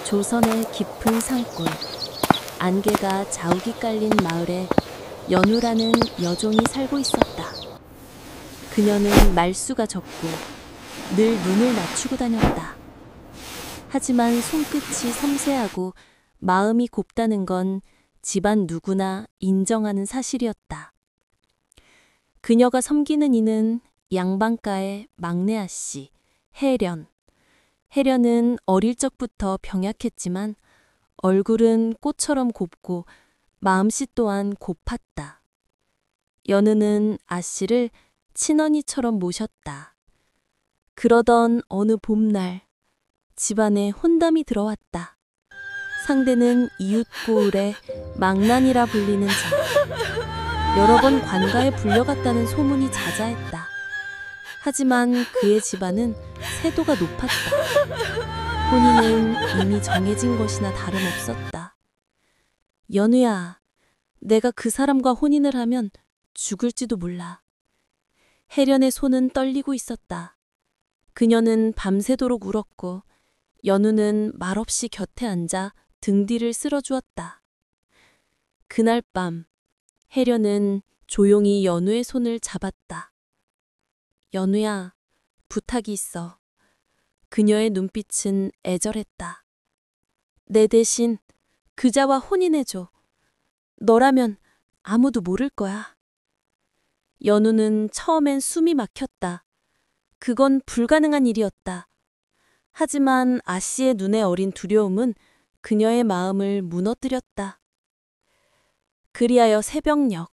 조선의 깊은 산골, 안개가 자욱이 깔린 마을에 연우라는 여종이 살고 있었다. 그녀는 말수가 적고 늘 눈을 낮추고 다녔다. 하지만 손끝이 섬세하고 마음이 곱다는 건 집안 누구나 인정하는 사실이었다. 그녀가 섬기는 이는 양반가의 막내 아씨, 혜련. 혜련은 어릴 적부터 병약했지만 얼굴은 꽃처럼 곱고 마음씨 또한 고팠다. 연우는 아씨를 친언니처럼 모셨다. 그러던 어느 봄날 집안에 혼담이 들어왔다. 상대는 이웃 고을의 망난이라 불리는 자. 여러 번 관가에 불려갔다는 소문이 자자했다. 하지만 그의 집안은 세도가 높았다. 혼인은 이미 정해진 것이나 다름없었다. 연우야, 내가 그 사람과 혼인을 하면 죽을지도 몰라. 혜련의 손은 떨리고 있었다. 그녀는 밤새도록 울었고 연우는 말없이 곁에 앉아 등 뒤를 쓸어주었다. 그날 밤 혜련은 조용히 연우의 손을 잡았다. 연우야, 부탁이 있어. 그녀의 눈빛은 애절했다. 내 대신 그자와 혼인해줘. 너라면 아무도 모를 거야. 연우는 처음엔 숨이 막혔다. 그건 불가능한 일이었다. 하지만 아씨의 눈에 어린 두려움은 그녀의 마음을 무너뜨렸다. 그리하여 새벽녘,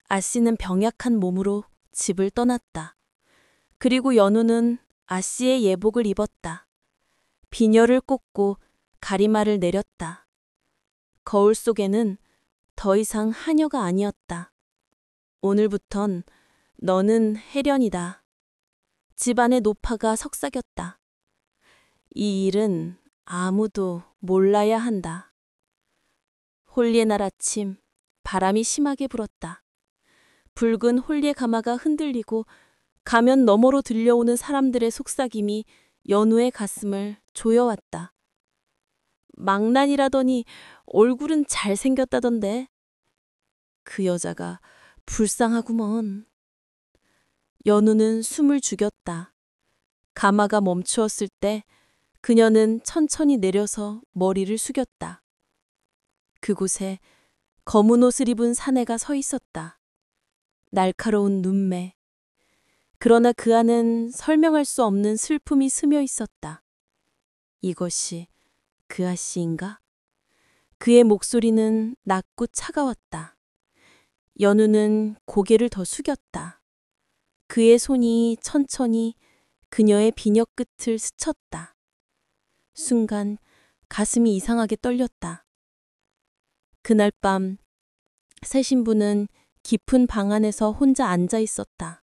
아씨는 병약한 몸으로 집을 떠났다. 그리고 연우는 아씨의 예복을 입었다. 비녀를 꽂고 가리마를 내렸다. 거울 속에는 더 이상 하녀가 아니었다. 오늘부턴 너는 혜련이다. 집안의 노파가 속삭였다. 이 일은 아무도 몰라야 한다. 홀리의 날 아침, 바람이 심하게 불었다. 붉은 홀리의 가마가 흔들리고 가면 너머로 들려오는 사람들의 속삭임이 연우의 가슴을 조여왔다. 망난이라더니 얼굴은 잘생겼다던데. 그 여자가 불쌍하구먼. 연우는 숨을 죽였다. 가마가 멈추었을 때 그녀는 천천히 내려서 머리를 숙였다. 그곳에 검은 옷을 입은 사내가 서 있었다. 날카로운 눈매. 그러나 그 안은 설명할 수 없는 슬픔이 스며 있었다. 이것이 그 아씨인가? 그의 목소리는 낮고 차가웠다. 연우는 고개를 더 숙였다. 그의 손이 천천히 그녀의 비녀 끝을 스쳤다. 순간 가슴이 이상하게 떨렸다. 그날 밤 새 신부는 깊은 방 안에서 혼자 앉아 있었다.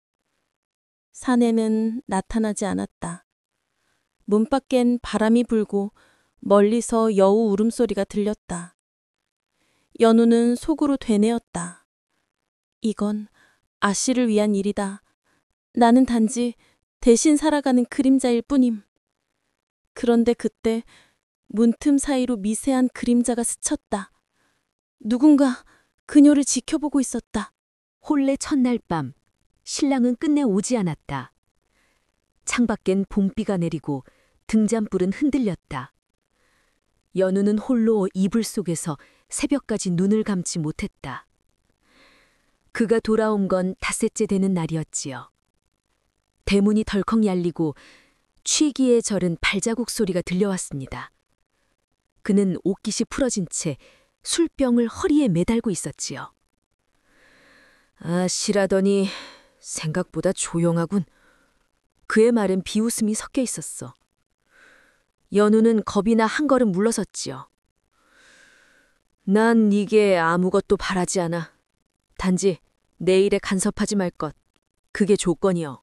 사내는 나타나지 않았다. 문 밖엔 바람이 불고 멀리서 여우 울음소리가 들렸다. 연우는 속으로 되뇌었다. 이건 아씨를 위한 일이다. 나는 단지 대신 살아가는 그림자일 뿐임. 그런데 그때 문틈 사이로 미세한 그림자가 스쳤다. 누군가 그녀를 지켜보고 있었다. 혼례 첫날 밤, 신랑은 끝내 오지 않았다. 창밖엔 봄비가 내리고 등잔불은 흔들렸다. 연우는 홀로 이불 속에서 새벽까지 눈을 감지 못했다. 그가 돌아온 건 닷새째 되는 날이었지요. 대문이 덜컥 열리고 취기에 절은 발자국 소리가 들려왔습니다. 그는 옷깃이 풀어진 채 술병을 허리에 매달고 있었지요. 아씨라더니 생각보다 조용하군. 그의 말엔 비웃음이 섞여 있었어. 연우는 겁이나 한 걸음 물러섰지요. 난 이게 아무것도 바라지 않아. 단지 내일에 간섭하지 말 것. 그게 조건이요.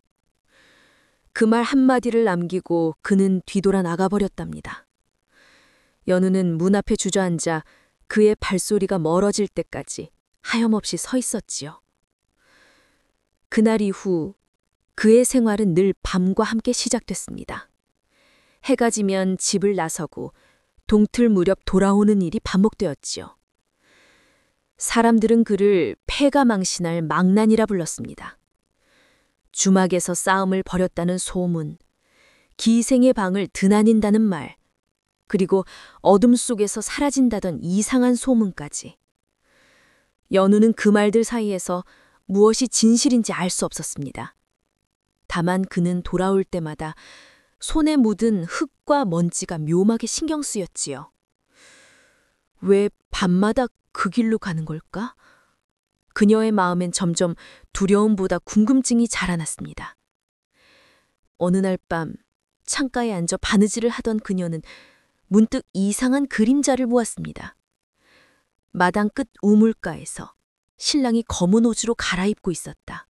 그 말 한마디를 남기고 그는 뒤돌아 나가버렸답니다. 연우는 문 앞에 주저앉아 그의 발소리가 멀어질 때까지 하염없이 서 있었지요. 그날 이후 그의 생활은 늘 밤과 함께 시작됐습니다. 해가 지면 집을 나서고 동틀 무렵 돌아오는 일이 반복되었지요. 사람들은 그를 패가 망신할 망난이라 불렀습니다. 주막에서 싸움을 벌였다는 소문, 기생의 방을 드나닌다는 말, 그리고 어둠 속에서 사라진다던 이상한 소문까지. 연우는 그 말들 사이에서 무엇이 진실인지 알 수 없었습니다. 다만 그는 돌아올 때마다 손에 묻은 흙과 먼지가 묘하게 신경 쓰였지요. 왜 밤마다 그 길로 가는 걸까? 그녀의 마음엔 점점 두려움보다 궁금증이 자라났습니다. 어느 날 밤 창가에 앉아 바느질을 하던 그녀는 문득 이상한 그림자를 보았습니다. 마당 끝 우물가에서 신랑이 검은 옷으로 갈아입고 있었다.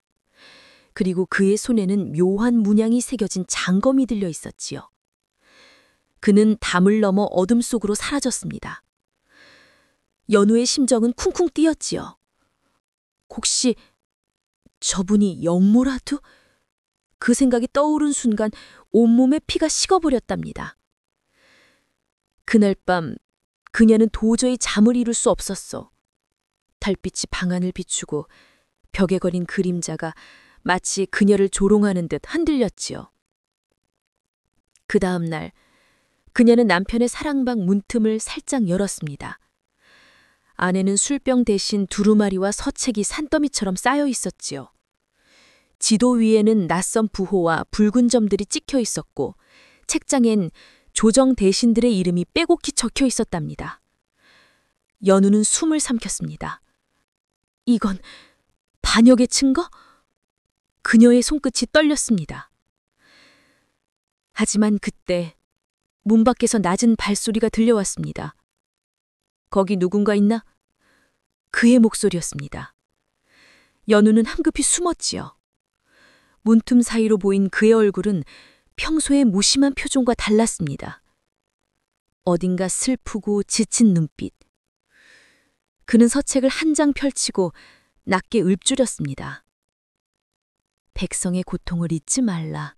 그리고 그의 손에는 묘한 문양이 새겨진 장검이 들려 있었지요. 그는 담을 넘어 어둠 속으로 사라졌습니다. 연우의 심정은 쿵쿵 뛰었지요. 혹시 저분이 영모라도? 그 생각이 떠오른 순간 온몸에 피가 식어버렸답니다. 그날 밤 그녀는 도저히 잠을 이룰 수 없었어. 달빛이 방안을 비추고 벽에 걸린 그림자가 마치 그녀를 조롱하는 듯 흔들렸지요. 그 다음 날 그녀는 남편의 사랑방 문틈을 살짝 열었습니다. 안에는 술병 대신 두루마리와 서책이 산더미처럼 쌓여 있었지요. 지도 위에는 낯선 부호와 붉은 점들이 찍혀 있었고 책장엔 조정 대신들의 이름이 빼곡히 적혀 있었답니다. 연우는 숨을 삼켰습니다. 이건 반역의 증거? 그녀의 손끝이 떨렸습니다. 하지만 그때 문 밖에서 낮은 발소리가 들려왔습니다. 거기 누군가 있나? 그의 목소리였습니다. 연우는 황급히 숨었지요. 문틈 사이로 보인 그의 얼굴은 평소의 무심한 표정과 달랐습니다. 어딘가 슬프고 지친 눈빛. 그는 서책을 한 장 펼치고 낮게 읊조렸습니다. 백성의 고통을 잊지 말라.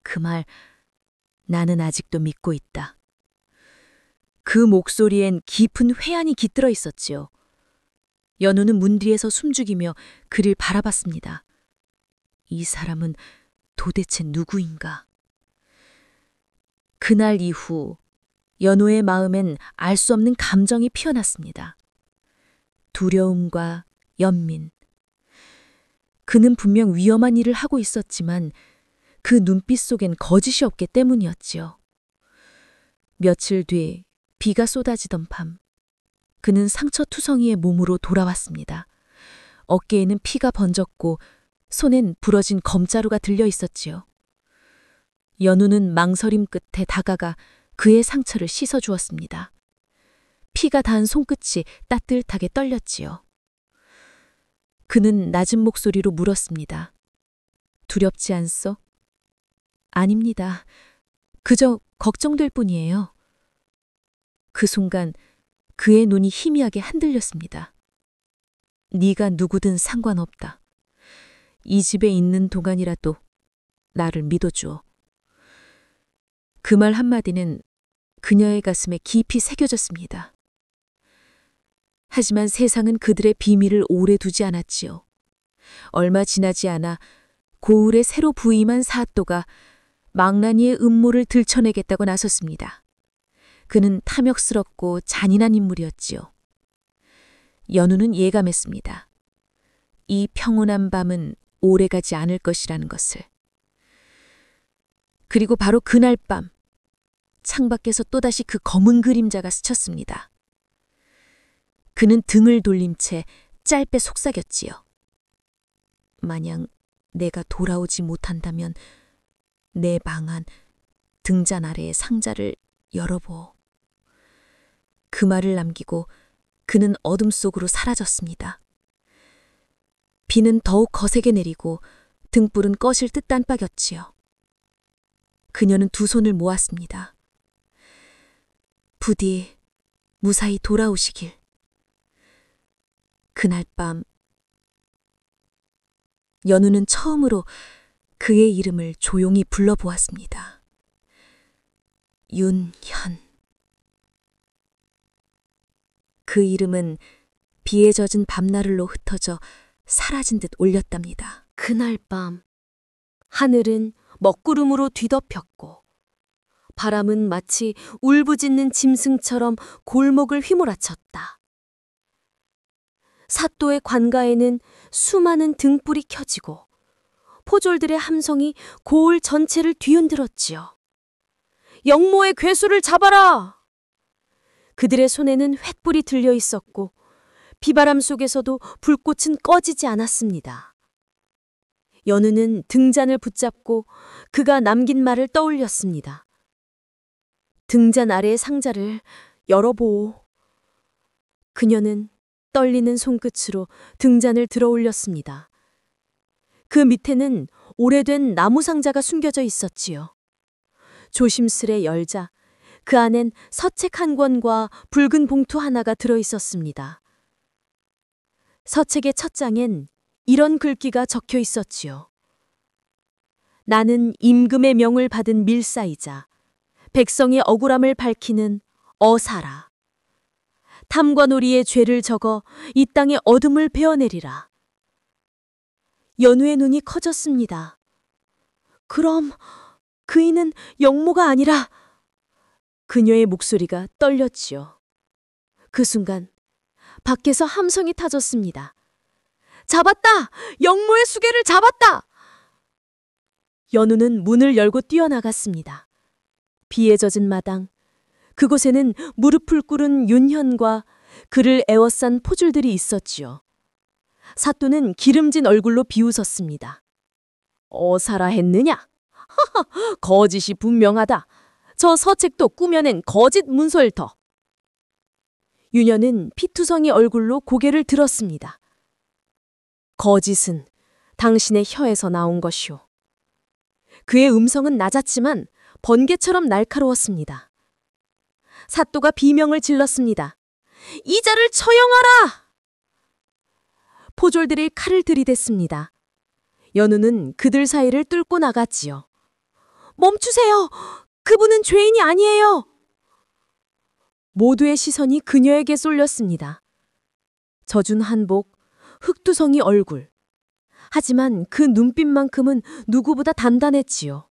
그 말 나는 아직도 믿고 있다. 그 목소리엔 깊은 회한이 깃들어 있었지요. 연우는 문 뒤에서 숨죽이며 그를 바라봤습니다. 이 사람은 도대체 누구인가? 그날 이후 연우의 마음엔 알 수 없는 감정이 피어났습니다. 두려움과 연민. 그는 분명 위험한 일을 하고 있었지만 그 눈빛 속엔 거짓이 없기 때문이었지요. 며칠 뒤 비가 쏟아지던 밤, 그는 상처투성이의 몸으로 돌아왔습니다. 어깨에는 피가 번졌고 손엔 부러진 검자루가 들려 있었지요. 연우는 망설임 끝에 다가가 그의 상처를 씻어주었습니다. 피가 닿은 손끝이 따뜻하게 떨렸지요. 그는 낮은 목소리로 물었습니다. 두렵지 않소? 아닙니다. 그저 걱정될 뿐이에요. 그 순간 그의 눈이 희미하게 흔들렸습니다. 네가 누구든 상관없다. 이 집에 있는 동안이라도 나를 믿어주어. 그 말 한마디는 그녀의 가슴에 깊이 새겨졌습니다. 하지만 세상은 그들의 비밀을 오래 두지 않았지요. 얼마 지나지 않아 고을의 새로 부임한 사또가 망나니의 음모를 들춰내겠다고 나섰습니다. 그는 탐욕스럽고 잔인한 인물이었지요. 연우는 예감했습니다. 이 평온한 밤은 오래가지 않을 것이라는 것을. 그리고 바로 그날 밤, 창밖에서 또다시 그 검은 그림자가 스쳤습니다. 그는 등을 돌린 채 짧게 속삭였지요. 만약 내가 돌아오지 못한다면 내 방안 등잔 아래의 상자를 열어보. 그 말을 남기고 그는 어둠 속으로 사라졌습니다. 비는 더욱 거세게 내리고 등불은 꺼질 듯 깜빡였지요. 그녀는 두 손을 모았습니다. 부디 무사히 돌아오시길. 그날 밤 연우는 처음으로 그의 이름을 조용히 불러보았습니다. 윤현. 그 이름은 비에 젖은 밤나를로 흩어져 사라진 듯 울렸답니다. 그날 밤 하늘은 먹구름으로 뒤덮였고 바람은 마치 울부짖는 짐승처럼 골목을 휘몰아쳤다. 사또의 관가에는 수많은 등불이 켜지고 포졸들의 함성이 고을 전체를 뒤흔들었지요. 영모의 괴수를 잡아라! 그들의 손에는 횃불이 들려 있었고 비바람 속에서도 불꽃은 꺼지지 않았습니다. 연우는 등잔을 붙잡고 그가 남긴 말을 떠올렸습니다. 등잔 아래의 상자를 열어보오. 그녀는 떨리는 손끝으로 등잔을 들어 올렸습니다. 그 밑에는 오래된 나무 상자가 숨겨져 있었지요. 조심스레 열자 그 안엔 서책 한 권과 붉은 봉투 하나가 들어 있었습니다. 서책의 첫 장엔 이런 글귀가 적혀 있었지요. 나는 임금의 명을 받은 밀사이자 백성의 억울함을 밝히는 어사라. 탐관오리의 죄를 적어 이 땅의 어둠을 베어내리라. 연우의 눈이 커졌습니다. 그럼 그이는 영모가 아니라 그녀의 목소리가 떨렸지요. 그 순간 밖에서 함성이 타졌습니다. 잡았다! 영모의 수괴를 잡았다! 연우는 문을 열고 뛰어나갔습니다. 비에 젖은 마당, 그곳에는 무릎을 꿇은 윤현과 그를 에워싼 포졸들이 있었지요. 사또는 기름진 얼굴로 비웃었습니다. 어사라 했느냐? 하하, 거짓이 분명하다. 저 서책도 꾸며낸 거짓 문설터. 윤현은 피투성이 얼굴로 고개를 들었습니다. 거짓은 당신의 혀에서 나온 것이오. 그의 음성은 낮았지만 번개처럼 날카로웠습니다. 사또가 비명을 질렀습니다. 이자를 처형하라! 포졸들이 칼을 들이댔습니다. 연우는 그들 사이를 뚫고 나갔지요. 멈추세요! 그분은 죄인이 아니에요! 모두의 시선이 그녀에게 쏠렸습니다. 젖은 한복, 흑두성이 얼굴. 하지만 그 눈빛만큼은 누구보다 단단했지요.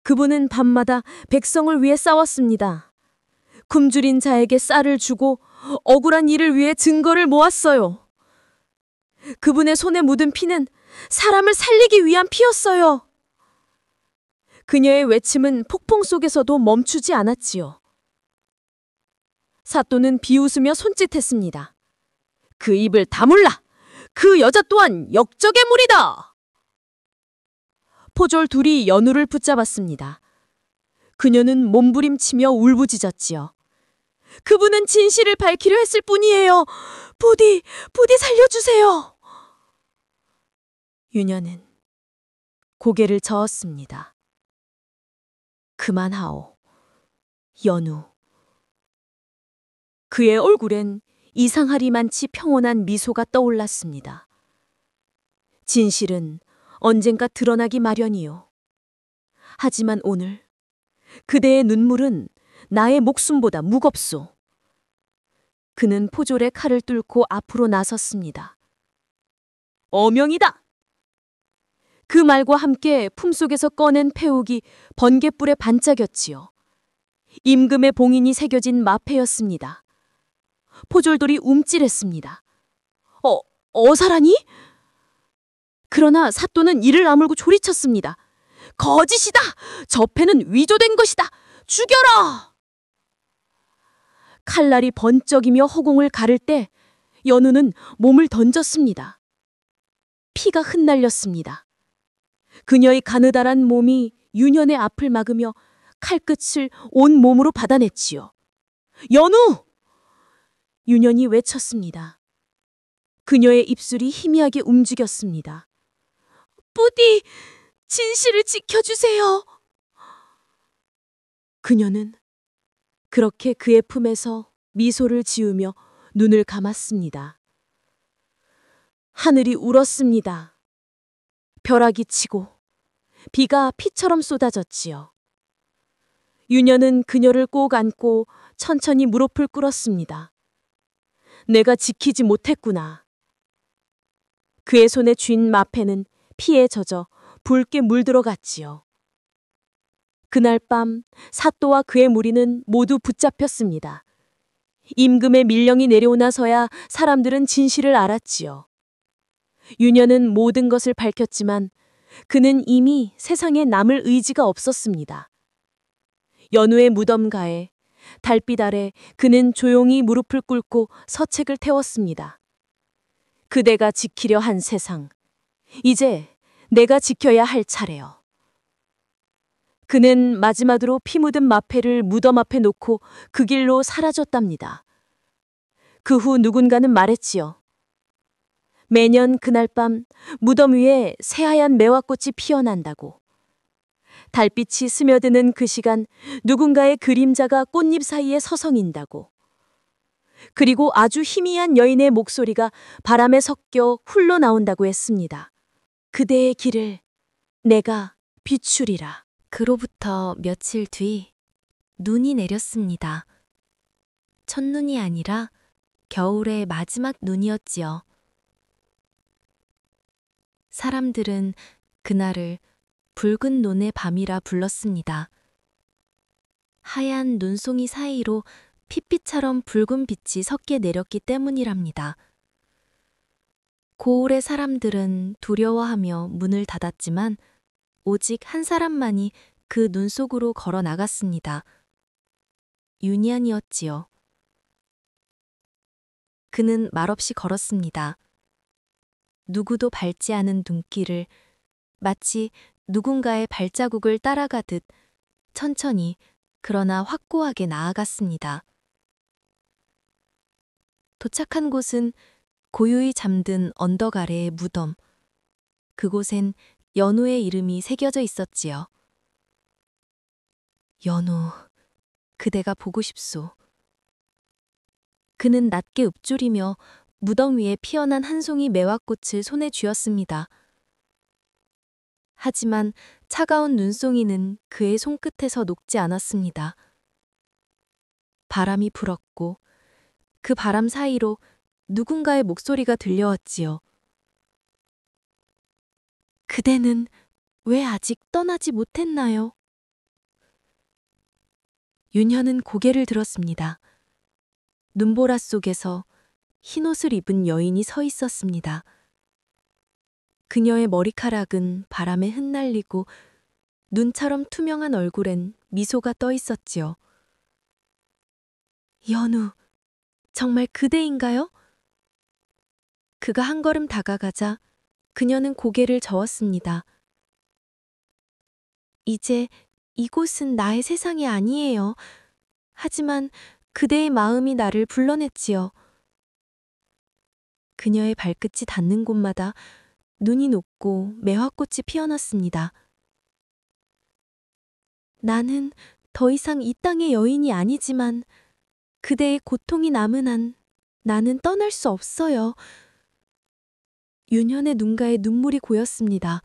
그분은 밤마다 백성을 위해 싸웠습니다. 굶주린 자에게 쌀을 주고 억울한 일을 위해 증거를 모았어요. 그분의 손에 묻은 피는 사람을 살리기 위한 피였어요. 그녀의 외침은 폭풍 속에서도 멈추지 않았지요. 사또는 비웃으며 손짓했습니다. 그 입을 다물라! 그 여자 또한 역적의 무리다! 포졸 둘이 연우를 붙잡았습니다. 그녀는 몸부림치며 울부짖었지요. 그분은 진실을 밝히려 했을 뿐이에요. 부디 살려주세요. 윤현은 고개를 저었습니다. 그만하오, 연우. 그의 얼굴엔 이상하리만치 평온한 미소가 떠올랐습니다. 진실은 언젠가 드러나기 마련이요. 하지만 오늘 그대의 눈물은 나의 목숨보다 무겁소. 그는 포졸의 칼을 뚫고 앞으로 나섰습니다. 어명이다! 그 말과 함께 품속에서 꺼낸 패욱이 번갯불에 반짝였지요. 임금의 봉인이 새겨진 마패였습니다. 포졸들이 움찔했습니다. 어사라니? 그러나 사또는 이를 아물고 소리쳤습니다. 거짓이다! 저 패는 위조된 것이다! 죽여라! 칼날이 번쩍이며 허공을 가를 때 연우는 몸을 던졌습니다. 피가 흩날렸습니다. 그녀의 가느다란 몸이 윤현의 앞을 막으며 칼끝을 온 몸으로 받아냈지요. 연우! 윤현이 외쳤습니다. 그녀의 입술이 희미하게 움직였습니다. 부디 진실을 지켜주세요. 그녀는 그렇게 그의 품에서 미소를 지으며 눈을 감았습니다. 하늘이 울었습니다. 벼락이 치고 비가 피처럼 쏟아졌지요. 윤현은 그녀를 꼭 안고 천천히 무릎을 꿇었습니다. 내가 지키지 못했구나. 그의 손에 쥔 마패는 피에 젖어 붉게 물들어갔지요. 그날 밤 사또와 그의 무리는 모두 붙잡혔습니다. 임금의 밀령이 내려오나서야 사람들은 진실을 알았지요. 유녀는 모든 것을 밝혔지만 그는 이미 세상에 남을 의지가 없었습니다. 연우의 무덤가에 달빛 아래 그는 조용히 무릎을 꿇고 서책을 태웠습니다. 그대가 지키려 한 세상, 이제 내가 지켜야 할 차례요. 그는 마지막으로 피 묻은 마패를 무덤 앞에 놓고 그 길로 사라졌답니다. 그 후 누군가는 말했지요. 매년 그날 밤 무덤 위에 새하얀 매화꽃이 피어난다고. 달빛이 스며드는 그 시간 누군가의 그림자가 꽃잎 사이에 서성인다고. 그리고 아주 희미한 여인의 목소리가 바람에 섞여 흘러나온다고 했습니다. 그대의 길을 내가 비추리라. 그로부터 며칠 뒤 눈이 내렸습니다. 첫눈이 아니라 겨울의 마지막 눈이었지요. 사람들은 그날을 붉은 눈의 밤이라 불렀습니다. 하얀 눈송이 사이로 핏빛처럼 붉은 빛이 섞여 내렸기 때문이랍니다. 고을의 사람들은 두려워하며 문을 닫았지만 오직 한 사람만이 그 눈 속으로 걸어 나갔습니다. 윤희안이었지요. 그는 말없이 걸었습니다. 누구도 밟지 않은 눈길을 마치 누군가의 발자국을 따라가듯 천천히 그러나 확고하게 나아갔습니다. 도착한 곳은 고요히 잠든 언덕 아래의 무덤. 그곳엔 연우의 이름이 새겨져 있었지요. 연우, 그대가 보고 싶소. 그는 낮게 읊조리며 무덤 위에 피어난 한 송이 매화꽃을 손에 쥐었습니다. 하지만 차가운 눈송이는 그의 손끝에서 녹지 않았습니다. 바람이 불었고 그 바람 사이로 누군가의 목소리가 들려왔지요. 그대는 왜 아직 떠나지 못했나요? 윤현은 고개를 들었습니다. 눈보라 속에서 흰옷을 입은 여인이 서 있었습니다. 그녀의 머리카락은 바람에 흩날리고 눈처럼 투명한 얼굴엔 미소가 떠 있었지요. 연우, 정말 그대인가요? 그가 한 걸음 다가가자 그녀는 고개를 저었습니다. 이제 이곳은 나의 세상이 아니에요. 하지만 그대의 마음이 나를 불러냈지요. 그녀의 발끝이 닿는 곳마다 눈이 녹고 매화꽃이 피어났습니다. 나는 더 이상 이 땅의 여인이 아니지만 그대의 고통이 남은 한 나는 떠날 수 없어요. 윤현의 눈가에 눈물이 고였습니다.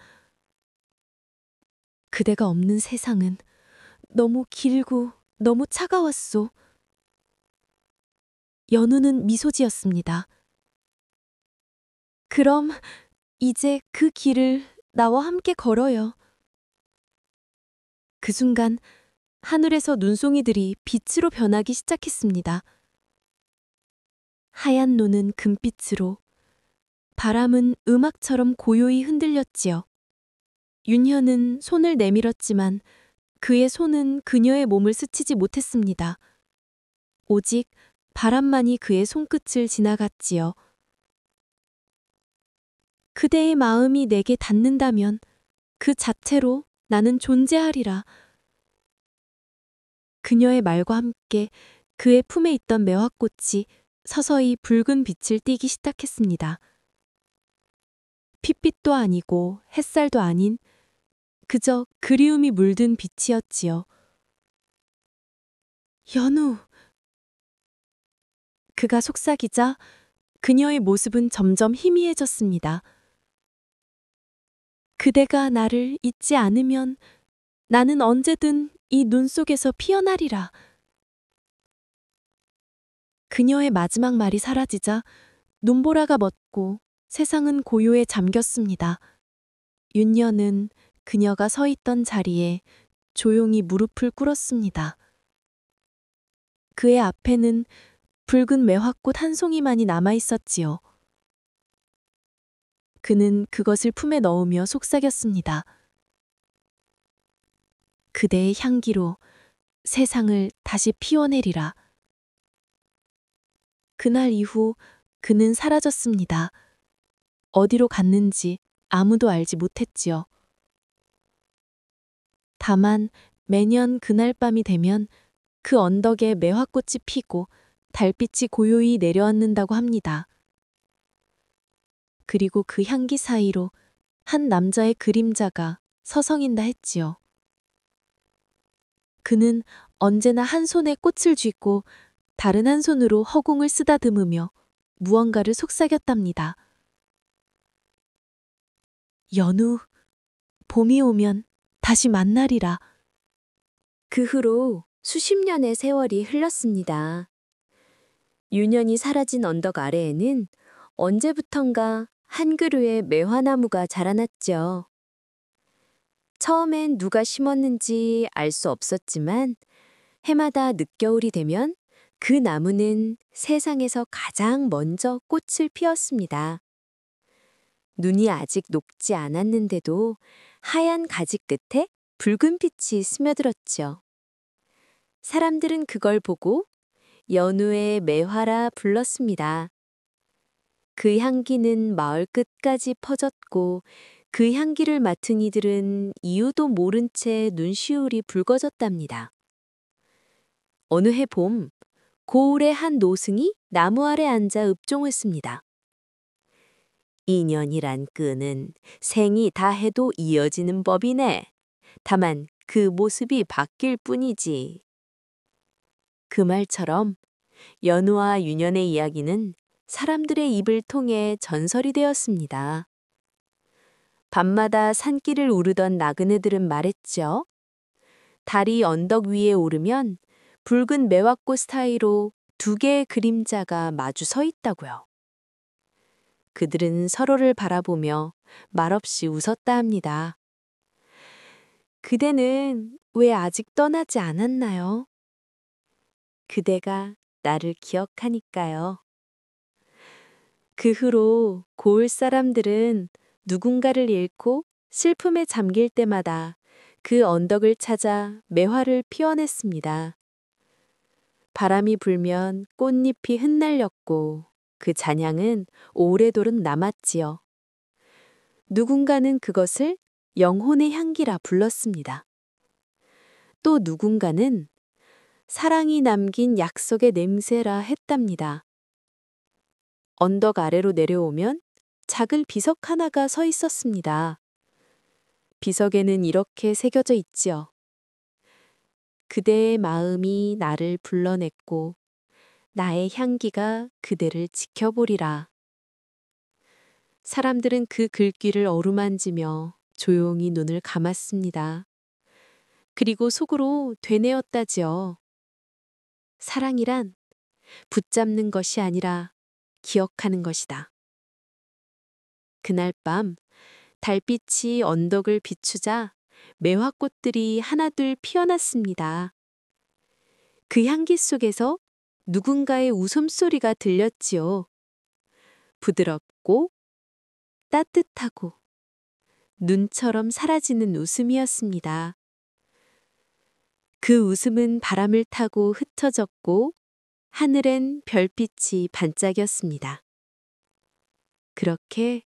그대가 없는 세상은 너무 길고 너무 차가웠소. 연우는 미소 지었습니다. 그럼 이제 그 길을 나와 함께 걸어요. 그 순간 하늘에서 눈송이들이 빛으로 변하기 시작했습니다. 하얀 노는 금빛으로, 바람은 음악처럼 고요히 흔들렸지요. 윤현은 손을 내밀었지만 그의 손은 그녀의 몸을 스치지 못했습니다. 오직 바람만이 그의 손끝을 지나갔지요. 그대의 마음이 내게 닿는다면 그 자체로 나는 존재하리라. 그녀의 말과 함께 그의 품에 있던 매화꽃이 서서히 붉은 빛을 띠기 시작했습니다. 핏빛도 아니고 햇살도 아닌 그저 그리움이 물든 빛이었지요. 연우! 그가 속삭이자 그녀의 모습은 점점 희미해졌습니다. 그대가 나를 잊지 않으면 나는 언제든 이 눈 속에서 피어나리라. 그녀의 마지막 말이 사라지자 눈보라가 멎고 세상은 고요에 잠겼습니다. 윤녀는 그녀가 서 있던 자리에 조용히 무릎을 꿇었습니다. 그의 앞에는 붉은 매화꽃 한 송이만이 남아 있었지요. 그는 그것을 품에 넣으며 속삭였습니다. 그대의 향기로 세상을 다시 피워내리라. 그날 이후 그는 사라졌습니다. 어디로 갔는지 아무도 알지 못했지요. 다만 매년 그날 밤이 되면 그 언덕에 매화꽃이 피고 달빛이 고요히 내려앉는다고 합니다. 그리고 그 향기 사이로 한 남자의 그림자가 서성인다 했지요. 그는 언제나 한 손에 꽃을 쥐고 다른 한 손으로 허공을 쓰다듬으며 무언가를 속삭였답니다. 연우, 봄이 오면 다시 만나리라. 그 후로 수십 년의 세월이 흘렀습니다. 유년이 사라진 언덕 아래에는 언제부턴가 한 그루의 매화나무가 자라났죠. 처음엔 누가 심었는지 알 수 없었지만 해마다 늦겨울이 되면 그 나무는 세상에서 가장 먼저 꽃을 피웠습니다. 눈이 아직 녹지 않았는데도 하얀 가지 끝에 붉은 빛이 스며들었죠. 사람들은 그걸 보고 연우의 매화라 불렀습니다. 그 향기는 마을 끝까지 퍼졌고 그 향기를 맡은 이들은 이유도 모른 채 눈시울이 붉어졌답니다. 어느 해 봄, 고을의 한 노승이 나무 아래 앉아 읍종을 씁니다. 인연이란 끈은 생이 다해도 이어지는 법이네. 다만 그 모습이 바뀔 뿐이지. 그 말처럼 연우와 윤연의 이야기는 사람들의 입을 통해 전설이 되었습니다. 밤마다 산길을 오르던 나그네들은 말했죠. 달이 언덕 위에 오르면 붉은 매화꽃 사이로 두 개의 그림자가 마주 서 있다고요. 그들은 서로를 바라보며 말없이 웃었다 합니다. 그대는 왜 아직 떠나지 않았나요? 그대가 나를 기억하니까요. 그 후로 고을 사람들은 누군가를 잃고 슬픔에 잠길 때마다 그 언덕을 찾아 매화를 피워냈습니다. 바람이 불면 꽃잎이 흩날렸고 그 잔향은 오래도록 남았지요. 누군가는 그것을 영혼의 향기라 불렀습니다. 또 누군가는 사랑이 남긴 약속의 냄새라 했답니다. 언덕 아래로 내려오면 작은 비석 하나가 서 있었습니다. 비석에는 이렇게 새겨져 있지요. 그대의 마음이 나를 불러냈고 나의 향기가 그대를 지켜보리라. 사람들은 그 글귀를 어루만지며 조용히 눈을 감았습니다. 그리고 속으로 되뇌었다지요. 사랑이란 붙잡는 것이 아니라 기억하는 것이다. 그날 밤 달빛이 언덕을 비추자 매화꽃들이 하나둘 피어났습니다. 그 향기 속에서 누군가의 웃음소리가 들렸지요. 부드럽고 따뜻하고 눈처럼 사라지는 웃음이었습니다. 그 웃음은 바람을 타고 흩어졌고 하늘엔 별빛이 반짝였습니다. 그렇게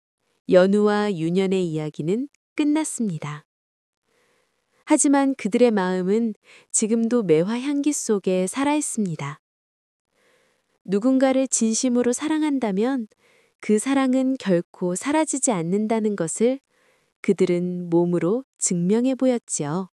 연우와 윤연의 이야기는 끝났습니다. 하지만 그들의 마음은 지금도 매화 향기 속에 살아있습니다. 누군가를 진심으로 사랑한다면 그 사랑은 결코 사라지지 않는다는 것을 그들은 몸으로 증명해 보였지요.